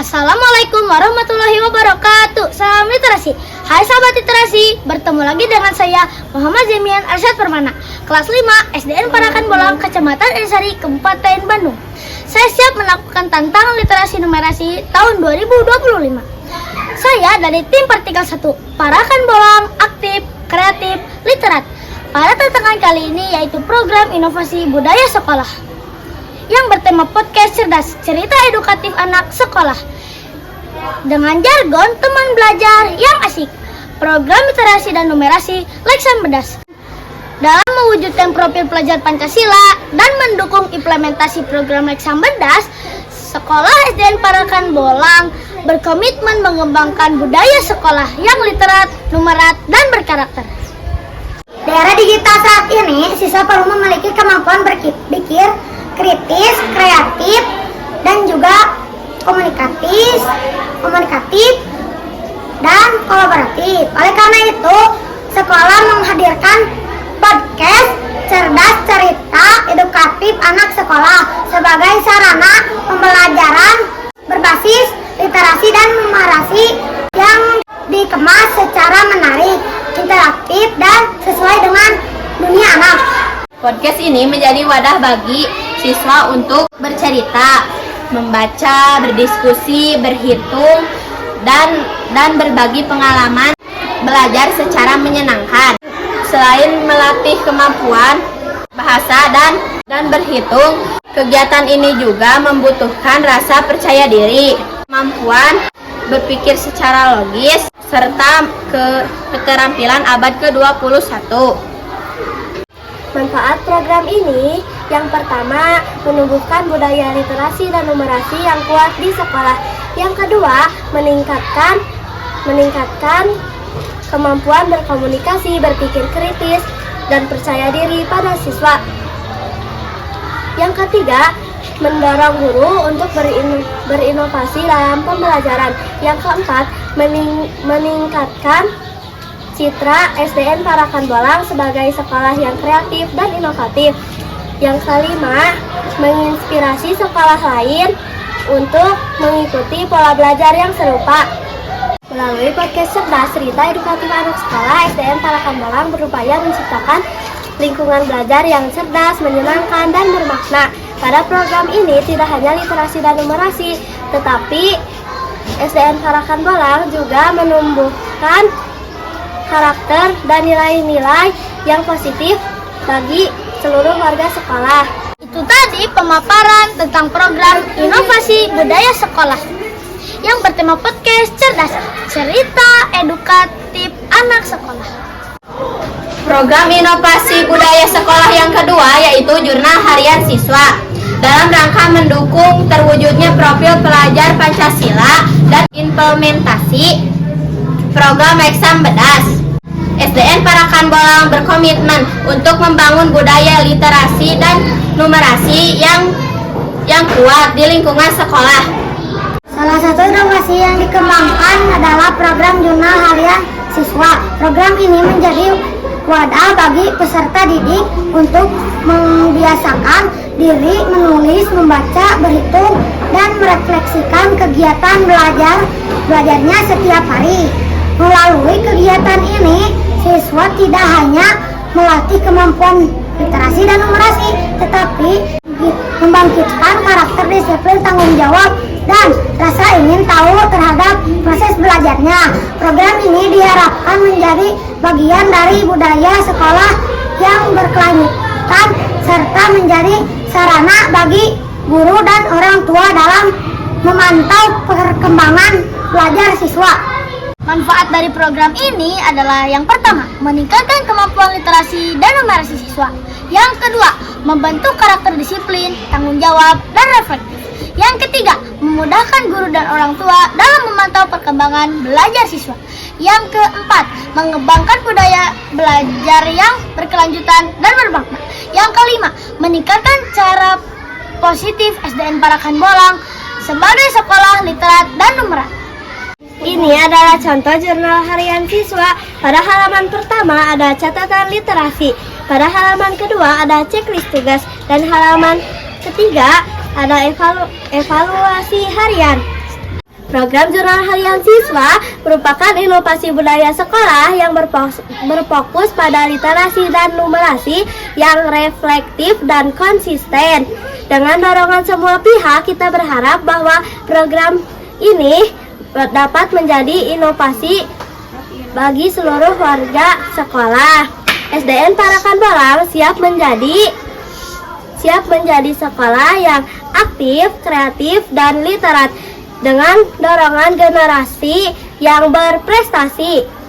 Assalamualaikum warahmatullahi wabarakatuh. Salam literasi. Hai sahabat literasi, bertemu lagi dengan saya Muhammad Zemian Arsyad Permana, kelas 5 SDN Parakan Bolang, Kecamatan Erisari, Kabupaten Bandung. Saya siap melakukan tantangan literasi numerasi tahun 2025. Saya dari tim Partikel 1 Parakan Bolang, aktif, kreatif, literat. Pada tantangan kali ini yaitu program inovasi budaya sekolah yang bertema podcast cerdas, cerita edukatif anak sekolah dengan jargon teman belajar yang asik. Program literasi dan numerasi Leksan Bedas dalam mewujudkan profil pelajar Pancasila dan mendukung implementasi program Leksan Bedas, Sekolah SDN Parakan Bolang berkomitmen mengembangkan budaya sekolah yang literat, numerat, dan berkarakter. Di era digital saat ini, siswa perlu memiliki kemampuan berpikir kritis, kreatif, dan juga komunikatif, dan kolaboratif. Oleh karena itu, sekolah menghadirkan podcast cerdas cerita edukatif anak sekolah sebagai sarana pembelajaran berbasis literasi dan numerasi yang dikemas secara menarik, interaktif, dan sesuai dengan dunia anak. Podcast ini menjadi wadah bagi siswa untuk bercerita, membaca, berdiskusi, berhitung, dan berbagi pengalaman belajar secara menyenangkan. Selain melatih kemampuan bahasa dan berhitung, kegiatan ini juga membutuhkan rasa percaya diri, kemampuan berpikir secara logis, serta keterampilan abad ke-21. Manfaat program ini yang pertama, menumbuhkan budaya literasi dan numerasi yang kuat di sekolah. Yang kedua, meningkatkan kemampuan berkomunikasi, berpikir kritis, dan percaya diri pada siswa. Yang ketiga, mendorong guru untuk berinovasi dalam pembelajaran. Yang keempat, meningkatkan citra SDN Parakan Bolang sebagai sekolah yang kreatif dan inovatif. Yang kelima, menginspirasi sekolah lain untuk mengikuti pola belajar yang serupa. Melalui podcast cerdas cerita edukatif anak sekolah, SDN Parakan Bolang berupaya menciptakan lingkungan belajar yang cerdas, menyenangkan, dan bermakna. Pada program ini tidak hanya literasi dan numerasi, tetapi SDN Parakan Bolang juga menumbuhkan karakter dan nilai-nilai yang positif bagi seluruh warga sekolah. Itu tadi pemaparan tentang program inovasi budaya sekolah yang bertema podcast cerdas, cerita edukatif anak sekolah. Program inovasi budaya sekolah yang kedua yaitu Jurnal Harian Siswa dalam rangka mendukung terwujudnya profil pelajar Pancasila dan implementasi program Leksan Bedas. SDN Parakan Bolang berkomitmen untuk membangun budaya literasi dan numerasi yang kuat di lingkungan sekolah. Salah satu inovasi yang dikembangkan adalah program Jurnal Harian Siswa. Program ini menjadi wadah bagi peserta didik untuk membiasakan diri menulis, membaca, berhitung, dan merefleksikan kegiatan belajarnya setiap hari. Melalui kegiatan ini, siswa tidak hanya melatih kemampuan literasi dan numerasi, tetapi membangkitkan karakter disiplin, tanggung jawab, dan rasa ingin tahu terhadap proses belajarnya. Program ini diharapkan menjadi bagian dari budaya sekolah yang berkelanjutan serta menjadi sarana bagi guru dan orang tua dalam memantau perkembangan belajar siswa. Manfaat dari program ini adalah yang pertama, meningkatkan kemampuan literasi dan numerasi siswa. Yang kedua, membentuk karakter disiplin, tanggung jawab, dan reflektif. Yang ketiga, memudahkan guru dan orang tua dalam memantau perkembangan belajar siswa. Yang keempat, mengembangkan budaya belajar yang berkelanjutan dan bermakna. Yang kelima, meningkatkan cara positif SDN Parakan Bolang sebagai sekolah literat dan numerat. Ini adalah contoh jurnal harian siswa. Pada halaman pertama ada catatan literasi, pada halaman kedua ada checklist tugas, dan halaman ketiga ada evaluasi harian. Program Jurnal Harian Siswa merupakan inovasi budaya sekolah yang berfokus pada literasi dan numerasi yang reflektif dan konsisten. Dengan dorongan semua pihak, kita berharap bahwa program ini dapat menjadi inovasi bagi seluruh warga sekolah. SDN Parakan Bolang siap menjadi sekolah yang aktif, kreatif, dan literat dengan dorongan generasi yang berprestasi.